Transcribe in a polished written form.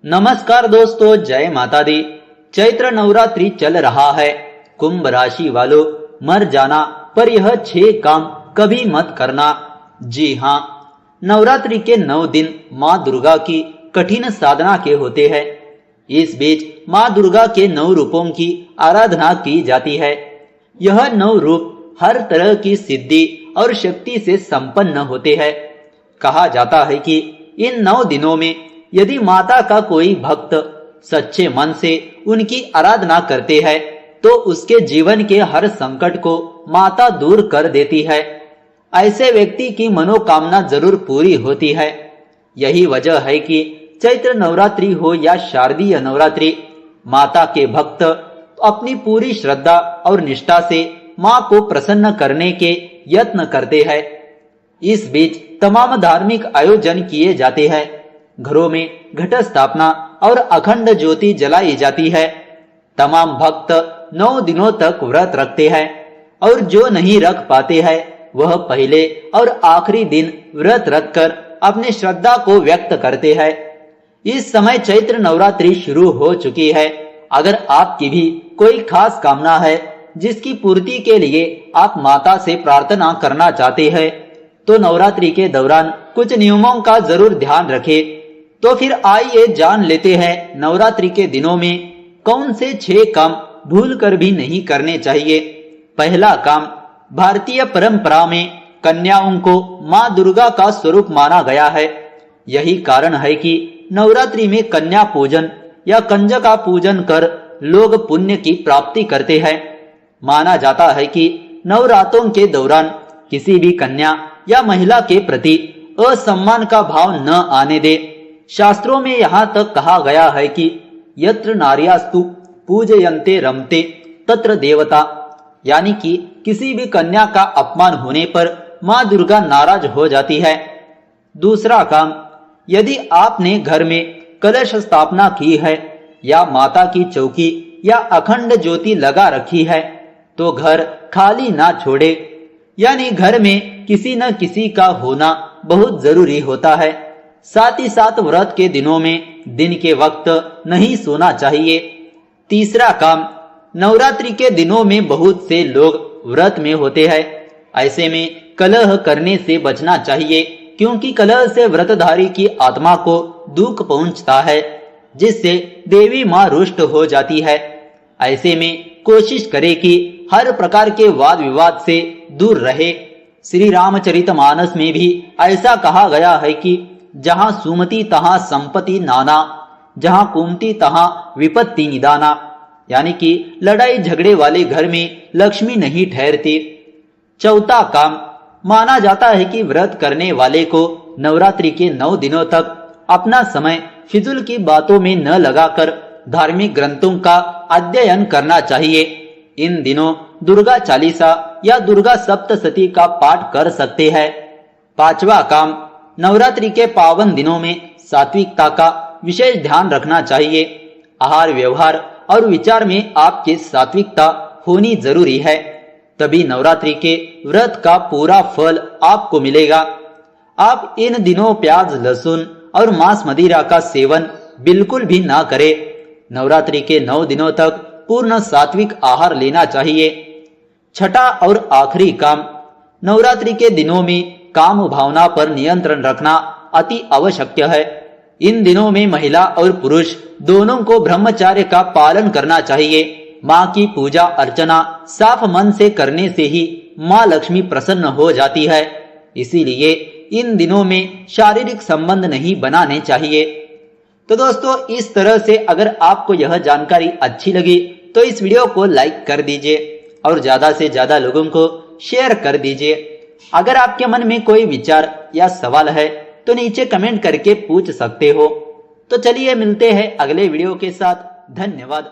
नमस्कार दोस्तों, जय माता दी। चैत्र नवरात्रि चल रहा है। कुंभ राशि वालों, मर जाना पर यह 6 काम कभी मत करना। जी हाँ, नवरात्रि के 9 दिन माँ दुर्गा की कठिन साधना के होते हैं। इस बीच माँ दुर्गा के 9 रूपों की आराधना की जाती है। यह 9 रूप हर तरह की सिद्धि और शक्ति से संपन्न होते हैं। कहा जाता है कि इन 9 दिनों में यदि माता का कोई भक्त सच्चे मन से उनकी आराधना करते हैं तो उसके जीवन के हर संकट को माता दूर कर देती है। ऐसे व्यक्ति की मनोकामना जरूर पूरी होती है। यही वजह है कि चैत्र नवरात्रि हो या शारदीय नवरात्रि, माता के भक्त अपनी पूरी श्रद्धा और निष्ठा से मां को प्रसन्न करने के यत्न करते हैं। इस बीच तमाम धार्मिक आयोजन किए जाते हैं। घरों में घट स्थापना और अखंड ज्योति जलाई जाती है। तमाम भक्त 9 दिनों तक व्रत रखते हैं और जो नहीं रख पाते हैं वह पहले और आखिरी दिन व्रत रखकर अपनी श्रद्धा को व्यक्त करते हैं। इस समय चैत्र नवरात्रि शुरू हो चुकी है। अगर आपकी भी कोई खास कामना है जिसकी पूर्ति के लिए आप माता से प्रार्थना करना चाहते हैं तो नवरात्रि के दौरान कुछ नियमों का जरूर ध्यान रखें। तो फिर आइए जान लेते हैं नवरात्रि के दिनों में कौन से 6 काम भूल कर भी नहीं करने चाहिए। पहला काम, भारतीय परंपरा में कन्याओं को माँ दुर्गा का स्वरूप माना गया है। यही कारण है कि नवरात्रि में कन्या पूजन या कंजका पूजन कर लोग पुण्य की प्राप्ति करते हैं। माना जाता है कि नवरात्रों के दौरान किसी भी कन्या या महिला के प्रति असम्मान का भाव न आने दे। शास्त्रों में यहाँ तक कहा गया है कि यत्र नार्यास्तु पूजयन्ते रमते तत्र देवता, यानी कि किसी भी कन्या का अपमान होने पर माँ दुर्गा नाराज हो जाती है। दूसरा काम, यदि आपने घर में कलश स्थापना की है या माता की चौकी या अखंड ज्योति लगा रखी है तो घर खाली ना छोड़े, यानी घर में किसी न किसी का होना बहुत जरूरी होता है। साथ ही साथ व्रत के दिनों में दिन के वक्त नहीं सोना चाहिए। तीसरा काम, नवरात्रि के दिनों में बहुत से लोग व्रत में होते हैं। ऐसे में कलह करने से बचना चाहिए, क्योंकि कलह से व्रतधारी की आत्मा को दुख पहुंचता है, जिससे देवी मां रुष्ट हो जाती है। ऐसे में कोशिश करें कि हर प्रकार के वाद विवाद से दूर रहे। श्री रामचरितमानस में भी ऐसा कहा गया है कि जहां सुमति तहां संपत्ति नाना, जहां कुमति तहां विपत्ति निदाना, यानी कि लड़ाई झगड़े वाले घर में लक्ष्मी नहीं ठहरती। चौथा काम, माना जाता है कि व्रत करने वाले को नवरात्रि के 9 दिनों तक अपना समय फिजूल की बातों में न लगाकर धार्मिक ग्रंथों का अध्ययन करना चाहिए। इन दिनों दुर्गा चालीसा या दुर्गा सप्तशती का पाठ कर सकते हैं। पांचवा काम, नवरात्रि के पावन दिनों में सात्विकता का विशेष ध्यान रखना चाहिए। आहार व्यवहार और विचार में आपकी सात्विकता होनी जरूरी है, तभी नवरात्रि के व्रत का पूरा फल आपको मिलेगा। आप इन दिनों प्याज, लहसुन और मांस मदिरा का सेवन बिल्कुल भी ना करें। नवरात्रि के 9 दिनों तक पूर्ण सात्विक आहार लेना चाहिए। छठा और आखिरी काम, नवरात्रि के दिनों में काम भावना पर नियंत्रण रखना अति आवश्यक है। इन दिनों में महिला और पुरुष दोनों को ब्रह्मचर्य का पालन करना चाहिए। माँ की पूजा अर्चना साफ मन से करने से ही माँ लक्ष्मी प्रसन्न हो जाती है। इसीलिए इन दिनों में शारीरिक संबंध नहीं बनाने चाहिए। तो दोस्तों, इस तरह से अगर आपको यह जानकारी अच्छी लगी तो इस वीडियो को लाइक कर दीजिए और ज्यादा से ज्यादा लोगों को शेयर कर दीजिए। अगर आपके मन में कोई विचार या सवाल है तो नीचे कमेंट करके पूछ सकते हो। तो चलिए मिलते हैं अगले वीडियो के साथ। धन्यवाद।